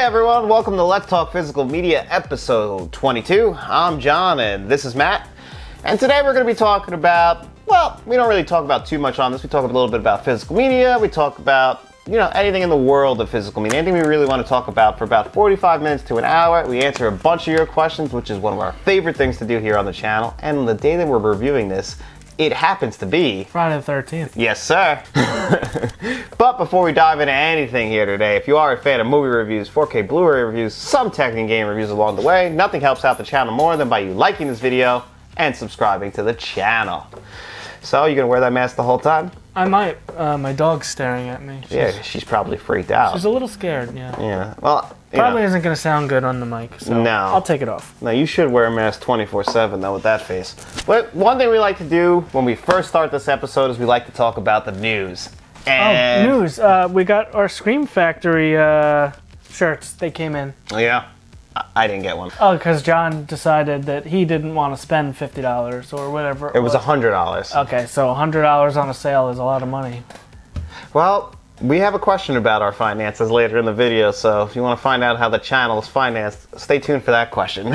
everyone, welcome to Let's Talk Physical Media episode 22. I'm John and this is Matt. And today we're going to be talking about, well, we don't really talk about too much on this. We talk a little bit about physical media. We talk about, anything in the world of physical media. Anything we really want to talk about for about 45 minutes to an hour. We answer a bunch of your questions, which is one of our favorite things to do here on the channel. And the day that we're reviewing this, it happens to be Friday the 13th. Yes, sir. But before we dive into anything here today, if you are a fan of movie reviews, 4K Blu-ray reviews, some tech and game reviews along the way, nothing helps out the channel more than by you liking this video and subscribing to the channel. So, you gonna wear that mask the whole time? I might. My dog's staring at me. She's probably freaked out. She's a little scared, yeah. Yeah, well, Probably isn't going to sound good on the mic, so no. I'll take it off. No, you should wear a mask 24/7 though with that face. But one thing we like to do when we first start this episode is we like to talk about the news. And news. We got our Scream Factory shirts. They came in. Yeah, I didn't get one. Oh, because John decided that he didn't want to spend $50 or whatever. It was $100. Okay, so $100 on a sale is a lot of money. Well, we have a question about our finances later in the video, so if you want to find out how the channel is financed, stay tuned for that question.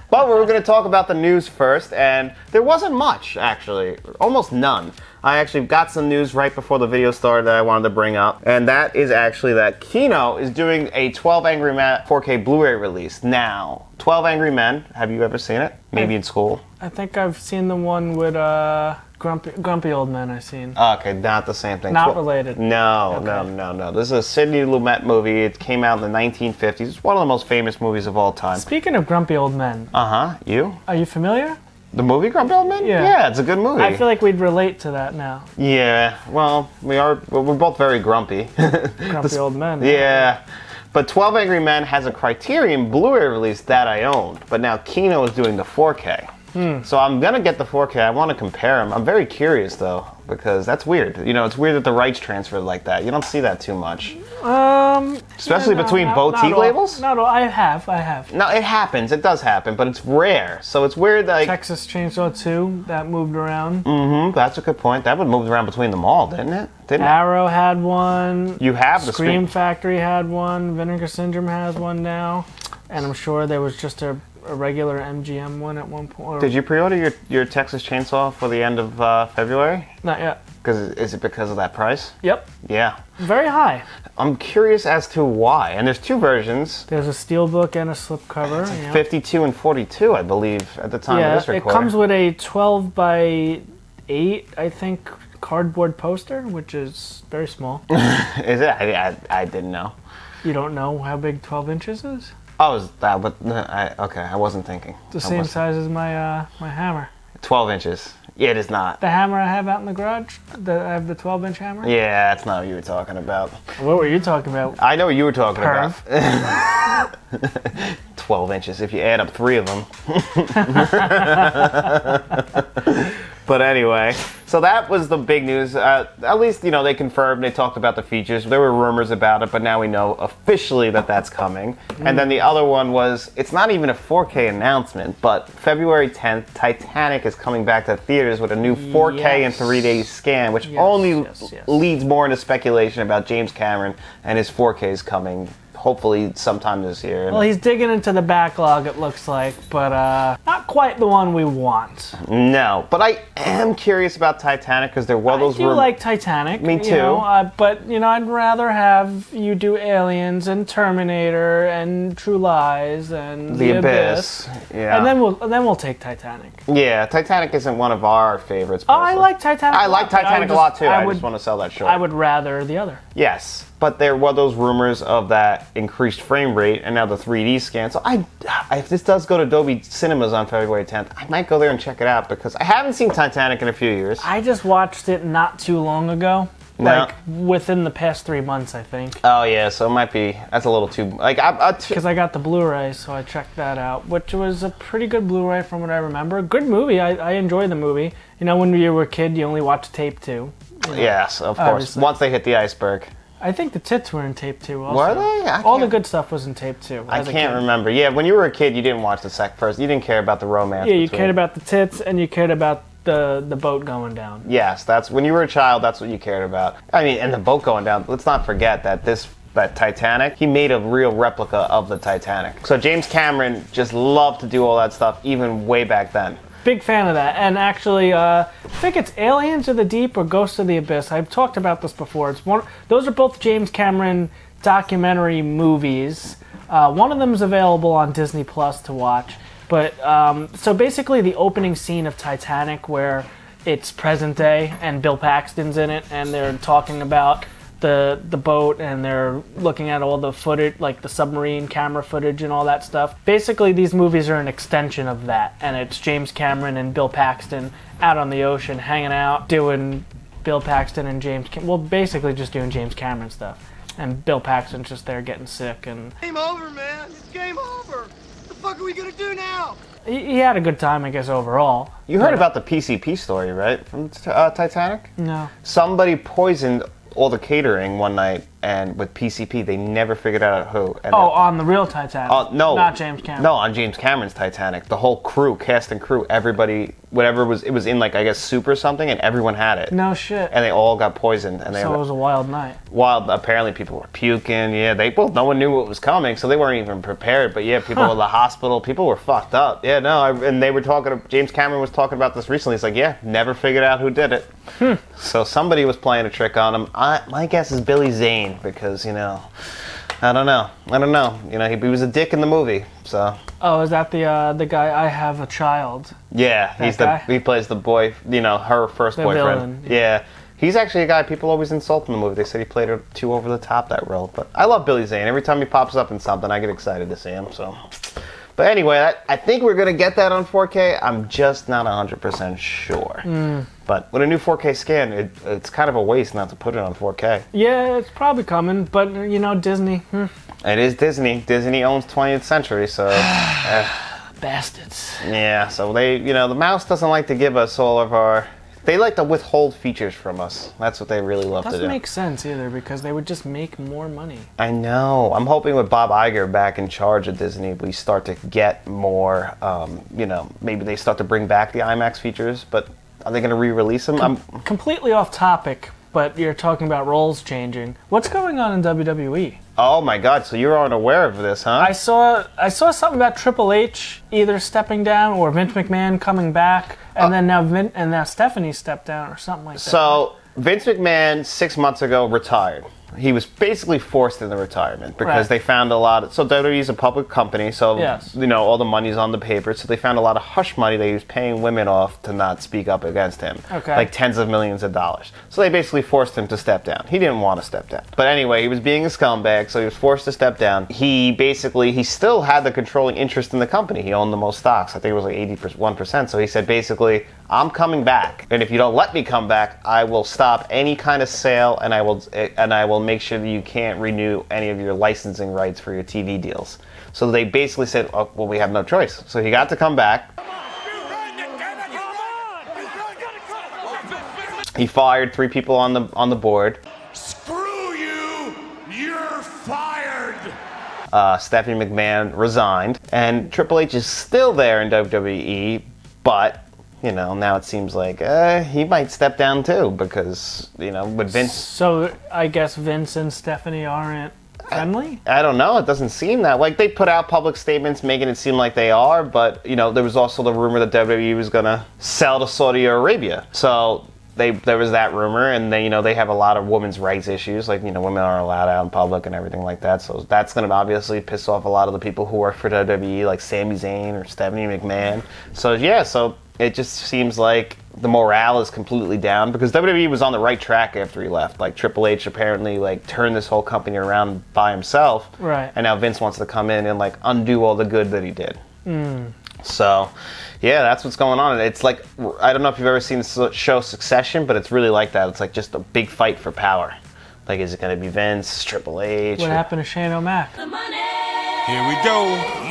But we're going to talk about the news first, and there wasn't much, actually. Almost none. I actually got some news right before the video started that I wanted to bring up, and that is actually that Kino is doing a 12 Angry Men 4K Blu-ray release. Now, 12 Angry Men, have you ever seen it? Maybe in school? I think I've seen the one with Grumpy Old Men I've seen. Okay, not the same thing. Not related. No, Okay. no. This is a Sidney Lumet movie. It came out in the 1950s. It's one of the most famous movies of all time. Speaking of Grumpy Old Men. You? Are you familiar? The movie Grumpy Old Men? Yeah. Yeah, it's a good movie. I feel like we'd relate to that now. Yeah, well, we're both very grumpy. Grumpy Old Men. Yeah. But 12 Angry Men has a Criterion Blu-ray release that I owned, but now Kino is doing the 4K. So I'm going to get the 4K. I want to compare them. I'm very curious, though, because that's weird. It's weird that the rights transferred like that. You don't see that too much. Especially between boutique labels? No, I have. No, it happens. It does happen, but it's rare. So it's weird that... Texas Chainsaw 2, that moved around. That's a good point. That would move around between them all, didn't it? Arrow had one. You have the Scream Factory had one. Vinegar Syndrome has one now. And I'm sure there was just a regular MGM one at one point. Did you pre-order your Texas Chainsaw for the end of February? Not yet. Is it because of that price? Yep. Yeah. Very high. I'm curious as to why. And there's two versions. There's a steelbook and a slipcover. 52 and 42, I believe, at the time of this recording. It comes with a 12 by 8, I think, cardboard poster, which is very small. Is it? I didn't know. You don't know how big 12 inches is? Oh, is that? But okay, I wasn't thinking. The same size as my my hammer. 12 inches. Yeah, it is not. The hammer I have out in the garage, I have the 12-inch hammer? Yeah, that's not what you were talking about. What were you talking about? I know what you were talking Perv. about. 12 inches if you add up 3 of them. But anyway, so that was the big news. At least, they confirmed, they talked about the features. There were rumors about it, but now we know officially that that's coming. And then the other one was, it's not even a 4K announcement, but February 10th, Titanic is coming back to theaters with a new 4K and 3D scan, which only leads more into speculation about James Cameron and his 4Ks coming hopefully sometime this year. Well, he's digging into the backlog, it looks like, but not quite the one we want. No, but I am curious about Titanic because there were those... I do like Titanic. Me too. But, I'd rather have you do Aliens and Terminator and True Lies and The Abyss. Yeah. And then we'll take Titanic. Yeah, Titanic isn't one of our favorites. Oh, I like Titanic. I like Titanic a lot too. I just want to sell that short. I would rather the other. Yes, but there were those rumors of that increased frame rate and now the 3D scan. So if this does go to Dolby Cinemas on February 10th, I might go there and check it out because I haven't seen Titanic in a few years. I just watched it not too long ago. No. Like within the past 3 months, I think. Oh yeah, so it might be. That's a little too. Because I got the Blu-ray, so I checked that out, which was a pretty good Blu-ray from what I remember. Good movie. I enjoyed the movie. When you were a kid, you only watched tape 2. Yes, of course. Obviously. Once they hit the iceberg. I think the tits were in tape 2 also. Were they? All the good stuff was in tape 2. I can't remember. Yeah, when you were a kid, you didn't watch the first. You didn't care about the romance. Yeah, you cared about the tits and you cared about the boat going down. Yes, that's when you were a child. That's what you cared about. I mean, and the boat going down. Let's not forget that this that Titanic, he made a real replica of the Titanic. So James Cameron just loved to do all that stuff even way back then. Big fan of that. And actually, I think it's Aliens of the Deep or Ghosts of the Abyss. I've talked about this before. Those are both James Cameron documentary movies. One of them is available on Disney Plus to watch. But so basically the opening scene of Titanic where it's present day and Bill Paxton's in it and they're talking about the boat and they're looking at all the footage, like the submarine camera footage and all that stuff. Basically, these movies are an extension of that, and it's James Cameron and Bill Paxton out on the ocean hanging out, doing Bill Paxton and basically just doing James Cameron stuff. And Bill Paxton's just there getting sick and... Game over, man. It's game over. What the fuck are we gonna do now? He had a good time, I guess, overall. You heard about the PCP story, right, from Titanic? No. Somebody poisoned all the catering one night, and with PCP, they never figured out who. And on the real Titanic? No. Not James Cameron. No, on James Cameron's Titanic. The whole crew, cast and crew, everybody, whatever it was in, like, I guess, soup or something, and everyone had it. No shit. And they all got poisoned. And So it was a wild night. Apparently people were puking, no one knew what was coming, so they weren't even prepared, but people in the hospital, people were fucked up. And they were James Cameron was talking about this recently. He's like, never figured out who did it. So somebody was playing a trick on him. My guess is Billy Zane, because, I don't know. He was a dick in the movie, so. Oh, is that the guy, I Have a Child? Yeah, he plays the boy, her first The boyfriend. villain. Yeah. He's actually a guy people always insult in the movie. They said he played it too over the top, that role. But I love Billy Zane. Every time he pops up in something, I get excited to see him, so. But anyway, I think we're going to get that on 4K. I'm just not 100% sure. But with a new 4K scan, it's kind of a waste not to put it on 4K. Yeah, it's probably coming, but, Disney. It is Disney. Disney owns 20th Century, so... Bastards. Yeah, so they, the mouse doesn't like to give us all of our... They like to withhold features from us. That's what they really love to do. Doesn't make sense either, because they would just make more money. I know. I'm hoping with Bob Iger back in charge of Disney, we start to get more, maybe they start to bring back the IMAX features, but are they going to re-release them? Completely off topic, but you're talking about roles changing. What's going on in WWE? Oh my God, so you're unaware of this, huh? I saw something about Triple H either stepping down or Vince McMahon coming back, and then now Stephanie stepped down or something like that. So Vince McMahon 6 months ago retired. He was basically forced into retirement because they found a lot of... So WWE is a public company, so yes. All the money's on the paper. So they found a lot of hush money that he was paying women off to not speak up against him. Okay. Like tens of millions of dollars. So they basically forced him to step down. He didn't want to step down. But anyway, he was being a scumbag, so he was forced to step down. He still had the controlling interest in the company. He owned the most stocks. I think it was like 81%. So he said basically, I'm coming back. And if you don't let me come back, I will stop any kind of sale and I will make sure that you can't renew any of your licensing rights for your TV deals. So they basically said, oh, well, we have no choice. So he got to come back. He fired 3 people on the board. Screw you! You're fired! Stephanie McMahon resigned. And Triple H is still there in WWE, but... now it seems like he might step down too because, with Vince... So I guess Vince and Stephanie aren't friendly? I don't know. It doesn't seem that. Like, they put out public statements making it seem like they are, but, there was also the rumor that WWE was going to sell to Saudi Arabia. So there was that rumor, and they have a lot of women's rights issues. Like, women aren't allowed out in public and everything like that. So that's going to obviously piss off a lot of the people who work for WWE, like Sami Zayn or Stephanie McMahon. So, it just seems like the morale is completely down because WWE was on the right track after he left. Like Triple H apparently turned this whole company around by himself. Right. And now Vince wants to come in and undo all the good that he did. So, that's what's going on. It's like, I don't know if you've ever seen the show Succession, but it's really like that. It's like just a big fight for power. Like, is it going to be Vince, Triple H? What happened to Shane O'Mac? The money. Here we go.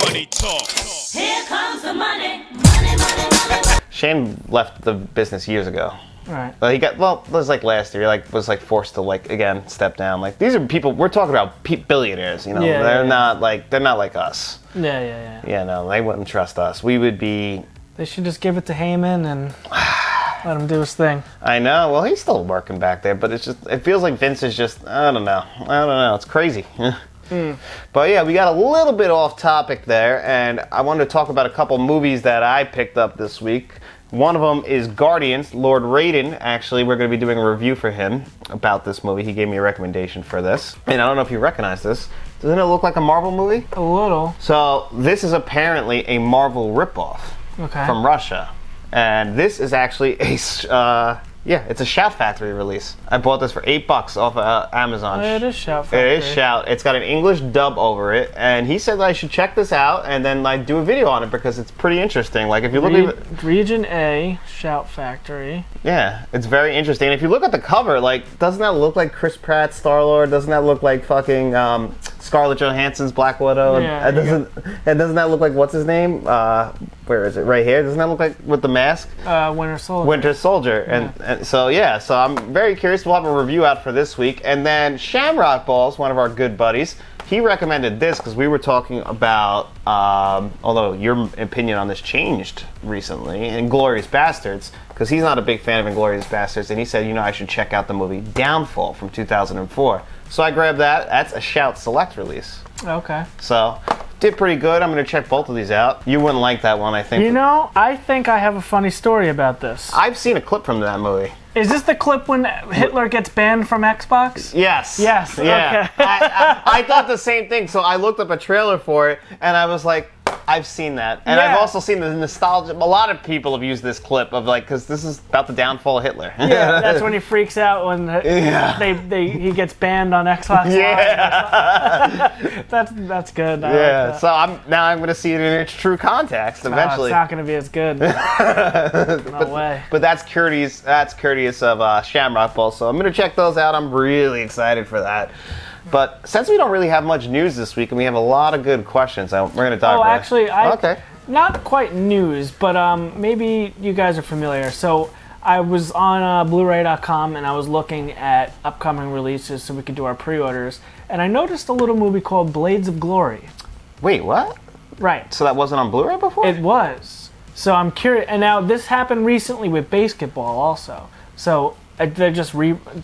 Money talk. Here comes the money. Money, money, money. Shane left the business years ago. Right. But it was like last year. Was forced to again step down. Like, these are people we're talking about, billionaires. They're not like us. Yeah. Yeah, no, they wouldn't trust us. We would be. They should just give it to Heyman and Let him do his thing. I know. Well, he's still working back there, but it feels like Vince is just, I don't know. It's crazy. But yeah, we got a little bit off topic there, and I wanted to talk about a couple movies that I picked up this week. One of them is Guardians. Lord Raiden, actually, we're going to be doing a review for him about this movie. He gave me a recommendation for this. And I don't know if you recognize this. Doesn't it look like a Marvel movie? A little. So this is apparently a Marvel ripoff from Russia. And this is actually it's a Shout Factory release. I bought this for $8 off of Amazon. It is Shout Factory. It is Shout. It's got an English dub over it, and he said that I should check this out and then like do a video on it because it's pretty interesting. Like if you look at Region A, Shout Factory. Yeah, it's very interesting. And if you look at the cover, like doesn't that look like Chris Pratt's Star-Lord? Doesn't that look like fucking Scarlett Johansson's Black Widow? Yeah, and doesn't that look like what's his name? Where is it? Right here. Doesn't that look like with the mask? Winter Soldier. Winter Soldier. And so I'm very curious. We'll have a review out for this week. And then Shamrock Balls, one of our good buddies, he recommended this because we were talking about, although your opinion on this changed recently, Inglourious Bastards, because he's not a big fan of Inglourious Bastards, and he said, I should check out the movie Downfall from 2004. So I grabbed that. That's a Shout Select release. Okay. So, did pretty good. I'm going to check both of these out. You wouldn't like that one, I think. I think I have a funny story about this. I've seen a clip from that movie. Is this the clip when Hitler gets banned from Xbox? Yes. Yes. Yeah. Okay. I thought the same thing, so I looked up a trailer for it, and I was like, I've seen that. And I've also seen the nostalgia. A lot of people have used this clip of because this is about the downfall of Hitler. Yeah, that's when he freaks out when he gets banned on Xbox Live. Yeah. That's good. Yeah. Like So I'm going to see it in its true context eventually. It's not going to be as good. No way. But that's courteous of Shamrock Balls. So I'm going to check those out. I'm really excited for that. But since we don't really have much news this week and we have a lot of good questions, we're going to talk about actually, okay. Not quite news, but maybe you guys are familiar. So I was on blu-ray.com and I was looking at upcoming releases so we could do our pre-orders. And I noticed a little movie called Blades of Glory. Wait, what? Right. So that wasn't on Blu-ray before? It was. So I'm curious. And now this happened recently with Basketball also. So they're just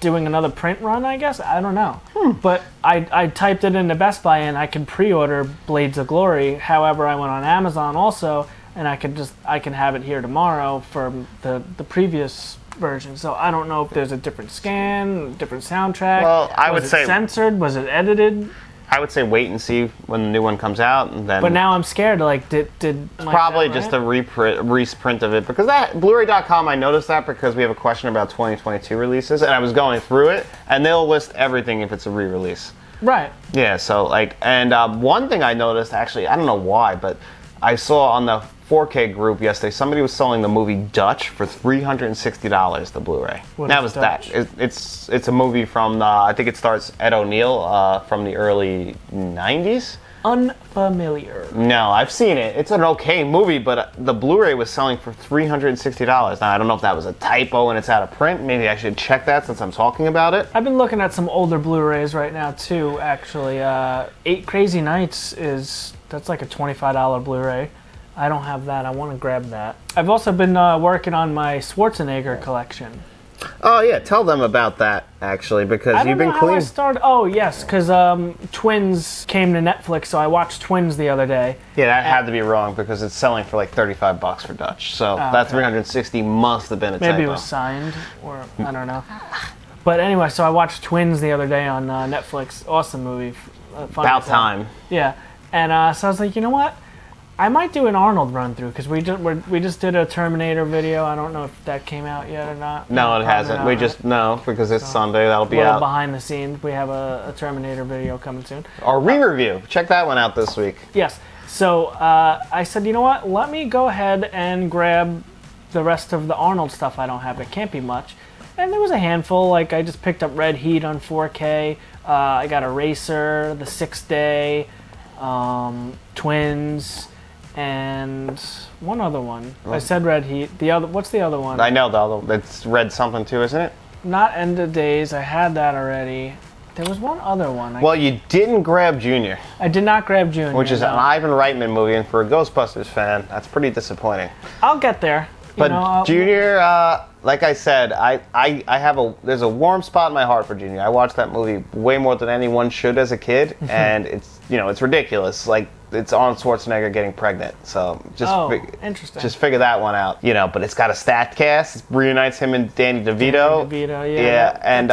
doing another print run, I guess? I don't know. But I typed it into Best Buy and I can pre-order Blades of Glory. However, I went on Amazon also and I can have it here tomorrow for the previous version. So I don't know if there's a different scan, different soundtrack. Well, I would say censored. Was it edited? I would say wait and see when the new one comes out, and then. But now I'm scared. Did probably just a reprint of it because that Blu-ray.com. I noticed that because we have a question about 2022 releases, and I was going through it, and they'll list everything if it's a re-release. Right. Yeah. So one thing I noticed actually, I don't know why, but I saw on the 4K group yesterday somebody was selling the movie Dutch for $360. The Blu-ray. That was Dutch? It's a movie from I think it stars Ed O'Neill from the early 90s. Unfamiliar. No, I've seen it. It's an okay movie, but the Blu-ray was selling for $360. Now I don't know if that was a typo and it's out of print. Maybe I should check that since I'm talking about it. I've been looking at some older Blu-rays right now too. Actually, 8 Crazy Nights that's like a $25 Blu-ray. I don't have that. I want to grab that. I've also been working on my Schwarzenegger collection. Oh yeah, tell them about that actually because you've been clean. Oh yes, because Twins came to Netflix, so I watched Twins the other day. Yeah, that had to be wrong because it's selling for like $35 for Dutch. So that 360 must have been a typo. Maybe it was signed, or I don't know. But anyway, so I watched Twins the other day on Netflix. Awesome movie. About time. Yeah, and so I was like, you know what? I might do an Arnold run through because we just did a Terminator video. I don't know if that came out yet or not. No, it hasn't. We just because it's Sunday. That'll be out. Behind the scenes, we have a Terminator video coming soon. Our re-review. Check that one out this week. Yes. So I said, you know what? Let me go ahead and grab the rest of the Arnold stuff I don't have. It can't be much. And there was a handful. Like I just picked up Red Heat on 4K. I got Eraser, The Sixth Day, Twins. And one other one. I said Red Heat. What's the other one? I know the other. It's Red something too, isn't it? Not End of Days. I had that already. There was one other one. Well, you didn't grab Junior. I did not grab Junior. Which is an Ivan Reitman movie, and for a Ghostbusters fan, that's pretty disappointing. I'll get there. But Junior, like I said, there's a warm spot in my heart for Junior. I watched that movie way more than anyone should as a kid, and it's ridiculous. Like, it's Arnold Schwarzenegger getting pregnant, so interesting. Just figure that one out, But it's got a stacked cast. It reunites him and Danny DeVito. Yeah. And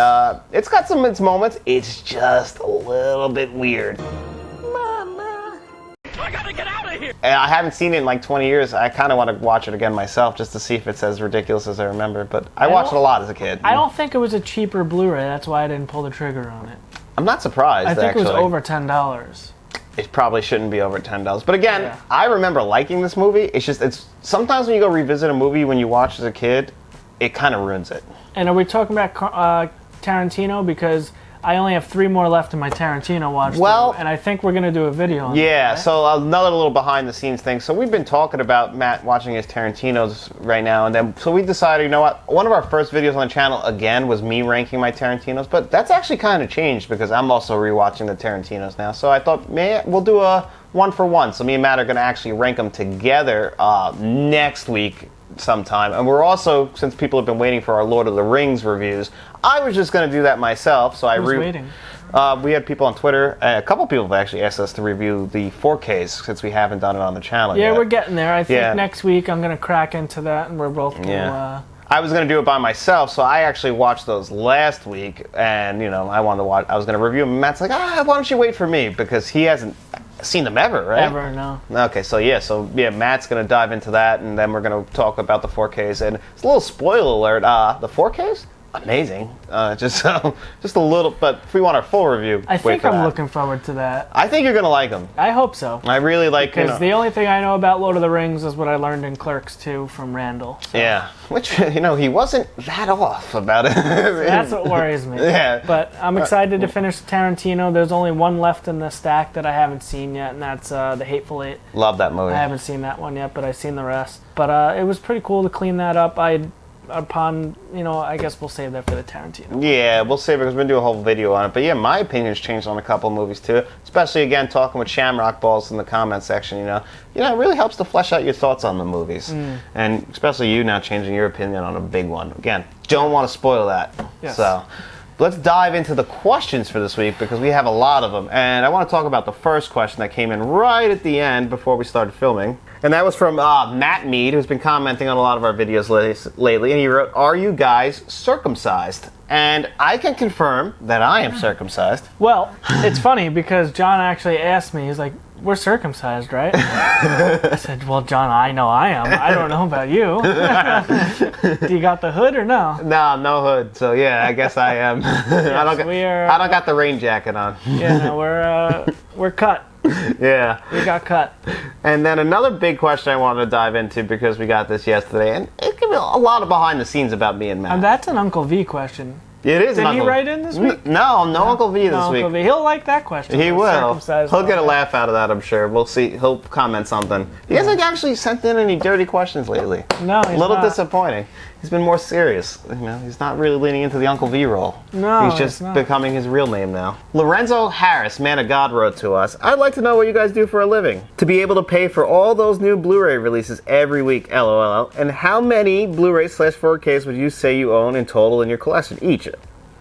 it's got some of its moments. It's just a little bit weird. I gotta get out of here! And I haven't seen it in like 20 years. I kind of want to watch it again myself just to see if it's as ridiculous as I remember. But I watched it a lot as a kid. I don't think it was a cheaper Blu-ray. That's why I didn't pull the trigger on it. I'm not surprised. I think actually. it was over $10. It probably shouldn't be over $10. But again, I remember liking this movie. It's sometimes when you go revisit a movie when you watch as a kid, it kind of ruins it. And are we talking about Tarantino? Because I only have 3 more left in my Tarantino watch. Well, and I think we're going to do a video on that. Yeah, right? so another little behind the scenes thing. So we've been talking about Matt watching his Tarantinos right now, and then so we decided, you know what? One of our first videos on the channel again was me ranking my Tarantinos, but that's actually kind of changed because I'm also rewatching the Tarantinos now. So I thought, we'll do a 1-for-1. So me and Matt are going to actually rank them together next week sometime. And we're also, since people have been waiting for our Lord of the Rings reviews, I was just going to do that myself. So Who's waiting? We had people on Twitter, a couple people have actually asked us to review the 4Ks since we haven't done it on the channel yet. Yeah, we're getting there. I think next week I'm going to crack into that, and we're both going to... I was going to do it by myself, so I actually watched those last week, and, I wanted to watch... I was going to review them, and Matt's like, why don't you wait for me? Because he hasn't seen them ever, right? Ever, no. Okay, so Matt's going to dive into that, and then we're going to talk about the 4Ks. And it's a little spoiler alert. The 4Ks? Amazing. Just a little, but if we want our full review, I think I'm looking forward to that. I think you're going to like them. I hope so. I really like... Because the only thing I know about Lord of the Rings is what I learned in Clerks 2 from Randall. So. Yeah, which, he wasn't that off about it. That's what worries me. Yeah. But I'm excited to finish Tarantino. There's only one left in the stack that I haven't seen yet, and that's The Hateful Eight. Love that movie. I haven't seen that one yet, but I've seen the rest. But it was pretty cool to clean that up. I guess we'll save that for the Tarantino. Yeah, we'll save it because we're going to do a whole video on it. But yeah, my opinion's changed on a couple of movies too. Especially, again, talking with Shamrock Balls in the comment section, it really helps to flesh out your thoughts on the movies. And especially you now changing your opinion on a big one. Again, don't want to spoil that. Yes. So let's dive into the questions for this week because we have a lot of them. And I want to talk about the first question that came in right at the end before we started filming. And that was from Matt Mead, who's been commenting on a lot of our videos lately. And he wrote, "Are you guys circumcised?" And I can confirm that I am circumcised. Well, it's funny because John actually asked me, he's like, "We're circumcised, right?" I said, "Well, John, I know I am. I don't know about you." Do you got the hood or no? No hood. So yeah, I guess I am. Yes, I don't got the rain jacket on. Yeah, no, we're cut. Yeah. We got cut. And then another big question I wanted to dive into because we got this yesterday, and it can be a lot of behind the scenes about me and Matt. And that's an Uncle V question. It is. Did he write in this week? No, Uncle V this week. Uncle V. He'll like that question. He will. He'll get a laugh out of that, I'm sure. We'll see. He'll comment something. He hasn't actually sent in any dirty questions lately. No, he's a little not. Disappointing. He's been more serious. He's not really leaning into the Uncle V role. No, he's just becoming his real name now. Lorenzo Harris, man of God, wrote to us. "I'd like to know what you guys do for a living. To be able to pay for all those new Blu-ray releases every week, LOL. And how many Blu-ray/4Ks would you say you own in total in your collection each?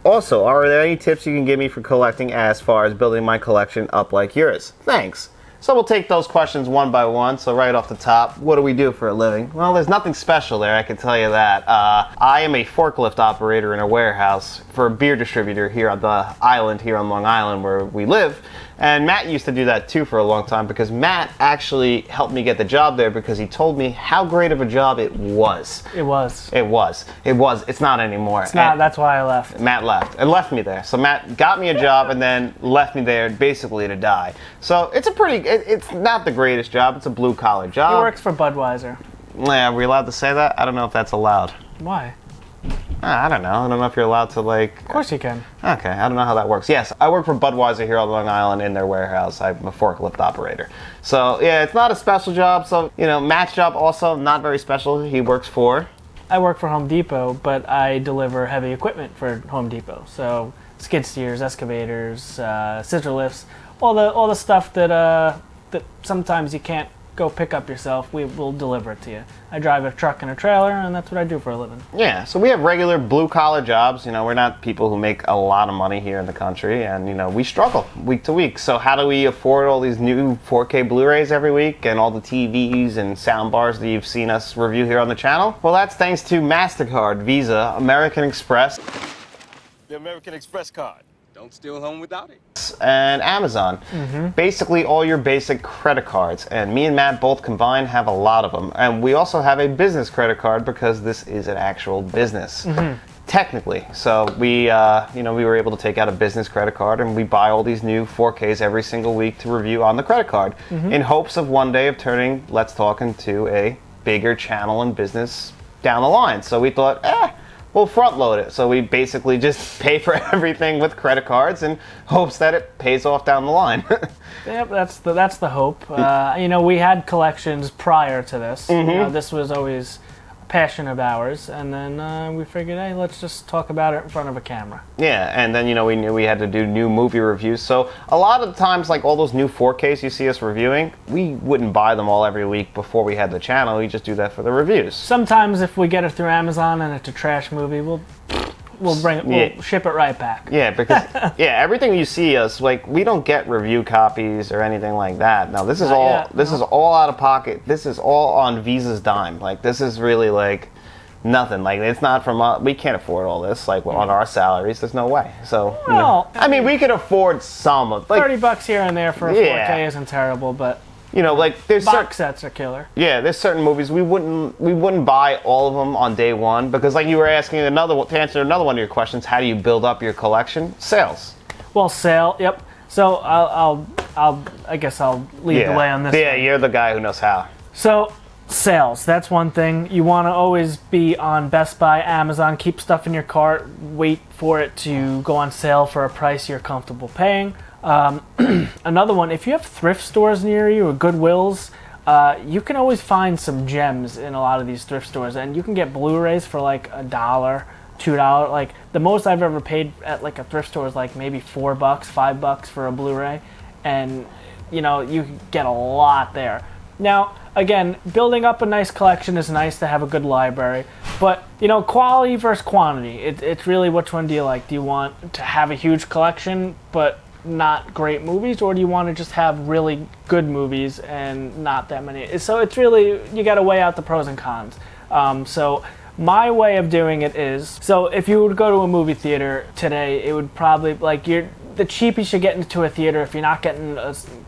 Also, are there any tips you can give me for collecting as far as building my collection up like yours? Thanks." So we'll take those questions one by one. So right off the top, what do we do for a living? Well, there's nothing special there, I can tell you that. I am a forklift operator in a warehouse for a beer distributor here on the island, here on Long Island where we live. And Matt used to do that too for a long time because Matt actually helped me get the job there because he told me how great of a job it was. It was. It's not anymore. It's not. That's why I left. Matt left me there. So Matt got me a job and then left me there basically to die. So it's not the greatest job. It's a blue collar job. He works for Budweiser. Yeah, are we allowed to say that? I don't know if that's allowed. Why? I don't know. I don't know if you're allowed to Of course you can. Okay, I don't know how that works. Yes, I work for Budweiser here on Long Island in their warehouse. I'm a forklift operator. So yeah, it's not a special job. So Matt's job also not very special. He works for. I work for Home Depot, but I deliver heavy equipment for Home Depot. So skid steers, excavators, scissor lifts, all the stuff that sometimes you can't go pick up yourself. We will deliver it to you. I drive a truck and a trailer, and that's what I do for a living. Yeah, so we have regular blue-collar jobs. You know, we're not people who make a lot of money here in the country, and, you know, we struggle week to week. So how do we afford all these new 4K Blu-rays every week and all the TVs and sound bars that you've seen us review here on the channel? Well, that's thanks to MasterCard, Visa, American Express, The American Express card. Don't steal home without it. and Amazon. Basically all your basic credit cards, and me and Matt both combined have a lot of them. And we also have a business credit card because this is an actual business, technically. So we, we were able to take out a business credit card, and we buy all these new 4Ks every single week to review on the credit card, in hopes of one day of turning Let's Talk into a bigger channel and business down the line. So we thought, we'll front load it. So we basically just pay for everything with credit cards in hopes that it pays off down the line. Yep, that's the hope. We had collections prior to this. This was always a passion of ours, and then we figured, hey, let's just talk about it in front of a camera. Yeah, and then, we knew we had to do new movie reviews. So a lot of the times, like all those new 4Ks you see us reviewing, we wouldn't buy them all every week before we had the channel. We just do that for the reviews. Sometimes if we get it through Amazon and it's a trash movie, we'll ship it right back. Yeah, because everything you see us, like, we don't get review copies or anything like that. No, this is is all out of pocket. This is all on Visa's dime. Like, this is really like nothing. Like, it's not from we can't afford all this. Like, on our salaries, there's no way. So, I mean, we could afford some of like $30 here and there for a 4K isn't terrible, but like there's box sets are killer. Yeah, there's certain movies we wouldn't buy all of them on day one, because like you were asking to answer another one of your questions, how do you build up your collection? Sales. Well, yep. So I guess I'll lead the way on this. Yeah, one. you're the guy who knows how. So sales, that's one thing. You want to always be on Best Buy, Amazon, keep stuff in your cart, wait for it to go on sale for a price you're comfortable paying. Another one, if you have thrift stores near you or Goodwills, you can always find some gems in a lot of these thrift stores, and you can get Blu-rays for like $1, $2. Like, the most I've ever paid at like a thrift store is like maybe $4, $5 for a Blu-ray, and you can get a lot there. Now, again, building up a nice collection is nice to have a good library, but quality versus quantity. It's really, which one do you like? Do you want to have a huge collection but not great movies, or do you want to just have really good movies and not that many? So it's really, you got to weigh out the pros and cons. So my way of doing it is, so if you would go to a movie theater today, it would probably, like, the cheapest you get into a theater, if you're not getting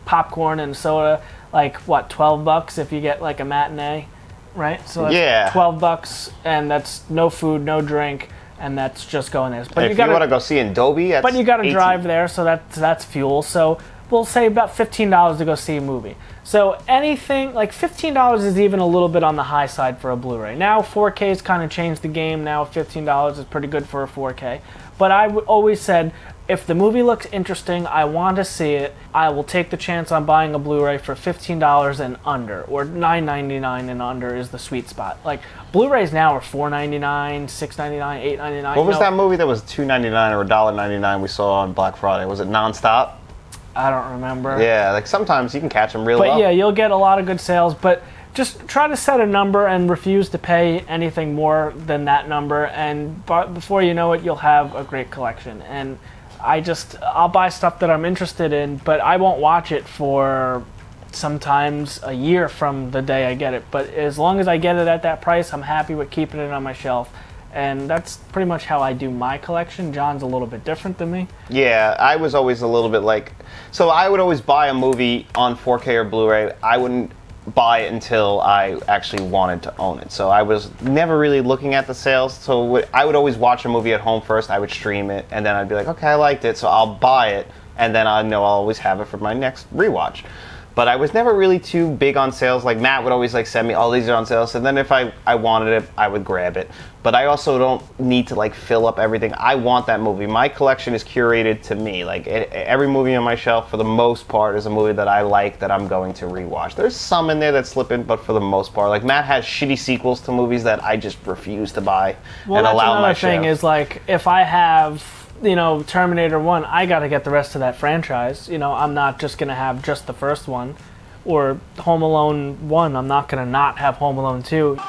popcorn and soda, like what, $12 if you get like a matinee, right? So that's $12, and that's no food, no drink, and that's just going there. But if you want to go see in Dolby, but you got to drive there, so that's fuel. So we'll say about $15 to go see a movie. So anything like $15 is even a little bit on the high side for a Blu-ray. Now 4K's kind of changed the game. Now $15 is pretty good for a 4K. But I always said, if the movie looks interesting, I want to see it, I will take the chance on buying a Blu-ray for $15 and under, or $9.99 and under is the sweet spot. Like, Blu-rays now are $4.99, $6.99, $8.99. What was that movie that was $2.99 or $1.99 we saw on Black Friday? Was it Nonstop? I don't remember. Yeah, like sometimes you can catch them real well. But yeah, you'll get a lot of good sales, but just try to set a number and refuse to pay anything more than that number, and before you know it, you'll have a great collection. And I'll buy stuff that I'm interested in, but I won't watch it for sometimes a year from the day I get it. But as long as I get it at that price, I'm happy with keeping it on my shelf. And that's pretty much how I do my collection. John's a little bit different than me. Yeah, I was always a little bit like, so I would always buy a movie on 4K or Blu-ray. I wouldn't buy it until I actually wanted to own it. So I was never really looking at the sales. So I would always watch a movie at home first. I would stream it, and then I'd be like, okay, I liked it, so I'll buy it, and then I know I'll always have it for my next rewatch. But I was never really too big on sales. Like, Matt would always like send me, oh, these are on sale. So then if I wanted it, I would grab it. But I also don't need to like fill up everything. I want that movie. My collection is curated to me. Like, every movie on my shelf, for the most part, is a movie that I like that I'm going to rewatch. There's some in there that slip in, but for the most part, like, Matt has shitty sequels to movies that I just refuse to buy and allow my shelf. Well, that's another thing is, like, if I have, Terminator 1, I got to get the rest of that franchise. I'm not just going to have just the first one. or Home Alone 1, I'm not going to not have Home Alone 2.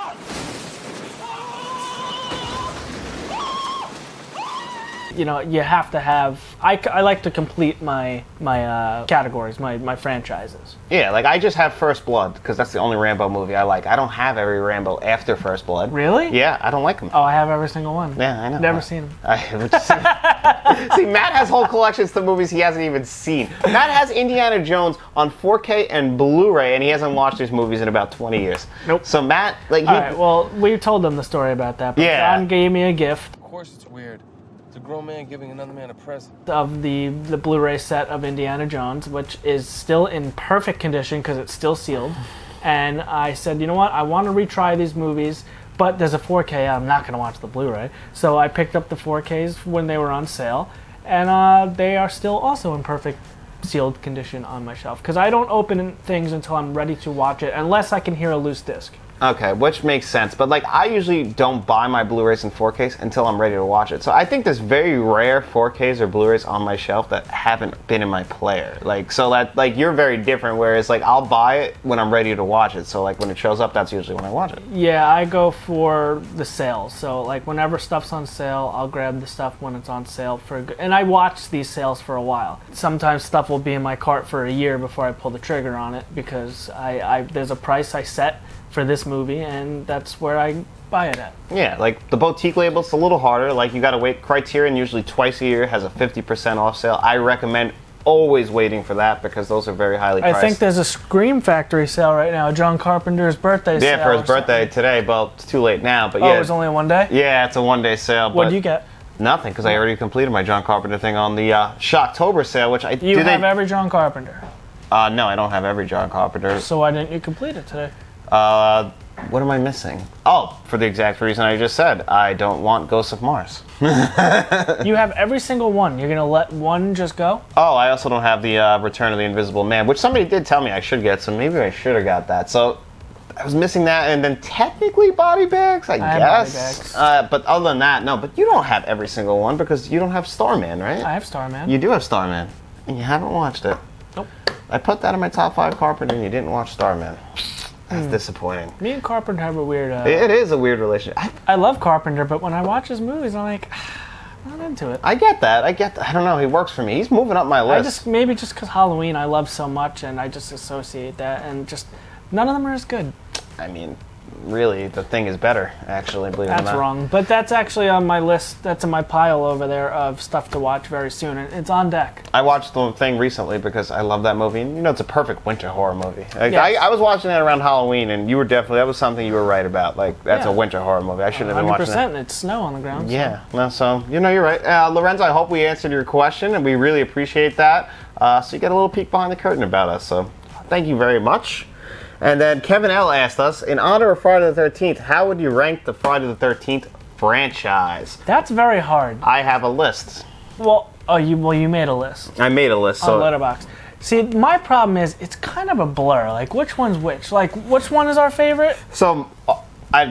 You know, you have to have. I like to complete my categories, my franchises. Yeah, like I just have First Blood because that's the only Rambo movie I like. I don't have every Rambo after First Blood. Really? Yeah, I don't like them. Oh, I have every single one. Yeah, I know. Never seen them. See, Matt has whole collections of movies he hasn't even seen. Matt has Indiana Jones on 4K and Blu-ray, and he hasn't watched these movies in about 20 years. Nope. So Matt, like, All right. Well, we told them the story about that. But Yeah. John gave me a gift Of course it's weird. It's a grown man giving another man a present. of the Blu-ray set of Indiana Jones, which is still in perfect condition because it's still sealed. And I said, you know what? I want to retry these movies, but there's a 4K. I'm not going to watch the Blu-ray. So I picked up the 4Ks when they were on sale, and they are still also in perfect sealed condition on my shelf because I don't open things until I'm ready to watch it, unless I can hear a loose disc. okay, which makes sense. But like, I usually don't buy my Blu-rays and 4Ks until I'm ready to watch it. So I think there's very rare 4Ks or Blu-rays on my shelf that haven't been in my player. Like, so that, like, you're very different. Whereas, like, I'll buy it when I'm ready to watch it. So like, when it shows up, that's usually when I watch it. Yeah, I go for the sales. So like, whenever stuff's on sale, I'll grab the stuff when it's on sale and I watch these sales for a while. Sometimes stuff will be in my cart for a year before I pull the trigger on it because there's a price I set for this movie, and that's where I buy it at. Yeah, like the boutique label, it's a little harder. Like, you gotta wait. Criterion usually twice a year has a 50% off sale. I recommend always waiting for that because those are very highly priced. I think there's a Scream Factory sale right now, John Carpenter's birthday sale. Yeah, for his birthday today. Well, it's too late now, but Oh, yeah. it was only one day? Yeah, it's a one-day sale. What'd you get? Nothing, because I already completed my John Carpenter thing on the Shocktober sale, which I You have every John Carpenter. No, I don't have every John Carpenter. So why didn't you complete it today? What am I missing? Oh, for the exact reason I just said. I don't want Ghosts of Mars. You have every single one. You're going to let one just go? Oh, I also don't have the Return of the Invisible Man, which somebody did tell me I should get, so maybe I should have got that. So I was missing that, and then technically Body Bags, I have guess. Body Bags. But other than that, no. But you don't have every single one because you don't have Starman, right? I have Starman. You do have Starman, and you haven't watched it. Nope. I put that in my top 5 Carpenter, and you didn't watch Starman. That's disappointing. Me and Carpenter have a weird... It is a weird relationship. I love Carpenter, but when I watch his movies, I'm like, I'm not into it. I get that. I don't know. He works for me. He's moving up my list. Maybe just because Halloween I love so much, and I just associate that, and just none of them are as good. I mean, really, The Thing is better, actually, believe it or not. That's wrong. But that's actually on my list. That's in my pile over there of stuff to watch very soon. And it's on deck. I watched The Thing recently because I love that movie. And, you know, it's a perfect winter horror movie. Like, Yes. I was watching it around Halloween, and you were definitely, that was something you were right about. Like, that's Yeah. a winter horror movie. I shouldn't have been watching 100%. that. And it's snow on the ground. So. Yeah, no, so, you know, you're right. Lorenzo, I hope we answered your question, and we really appreciate that. So you get a little peek behind the curtain about us. So thank you very much. And then Kevin L. asked us, in honor of Friday the 13th, how would you rank the Friday the 13th franchise? That's very hard. I have a list. Well, you made a list I made a list. on So Letterboxd. See, my problem is it's kind of a blur. Like, which one's which? Like, which one is our favorite? So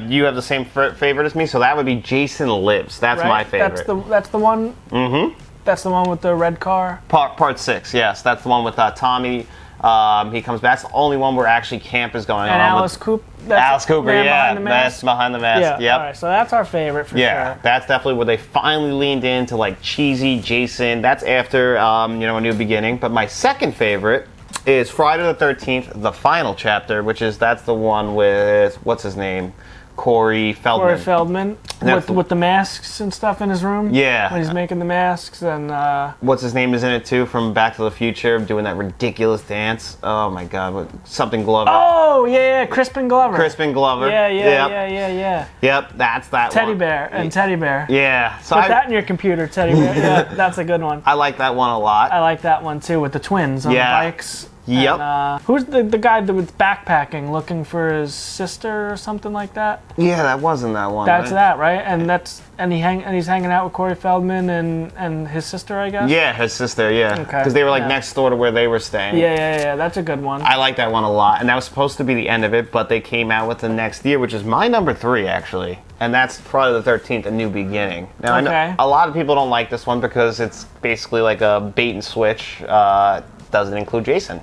you have the same favorite as me, so that would be Jason Lives. That's Right? my favorite. That's the one. Mm-hmm. That's the one with the red car. Part 6, yes. That's the one with Tommy. He comes back. That's the only one where actually camp is going And on. Alice Cooper. Alice Cooper, Man yeah. Behind the Mask. That's Behind the Mask. Yeah. Yep. All right. So that's our favorite for Yeah, sure. that's definitely where they finally leaned into like cheesy Jason. That's after A New Beginning. But my second favorite is Friday the 13th, the final chapter, that's the one with what's his name, Corey Feldman. Corey Feldman with the masks and stuff in his room. Yeah. When he's making the masks and. What's his name is in it too from Back to the Future, doing that ridiculous dance. Oh my God, something Glover. Oh yeah, Crispin Glover. Crispin Glover. Yeah. Yep. Yep, that's that Teddy one. Bear and Teddy Bear. Yeah. So Put that in your computer, Teddy Bear. Yeah, that's a good one. I like that one a lot. I like that one too with the twins on the bikes. Yep. And, who's the guy that was backpacking looking for his sister or something like that? Yeah, that wasn't that one. That's right? that, right? And he's hanging out with Corey Feldman and his sister, I guess. Yeah, his sister. Yeah. Okay, Because they were like yeah. next door to where they were staying. Yeah. That's a good one. I like that one a lot, and that was supposed to be the end of it, but they came out with the next year, which is my number 3 actually, and that's Friday the 13th: A New Beginning. Now I know Okay. a lot of people don't like this one because it's basically like a bait and switch. Doesn't include Jason.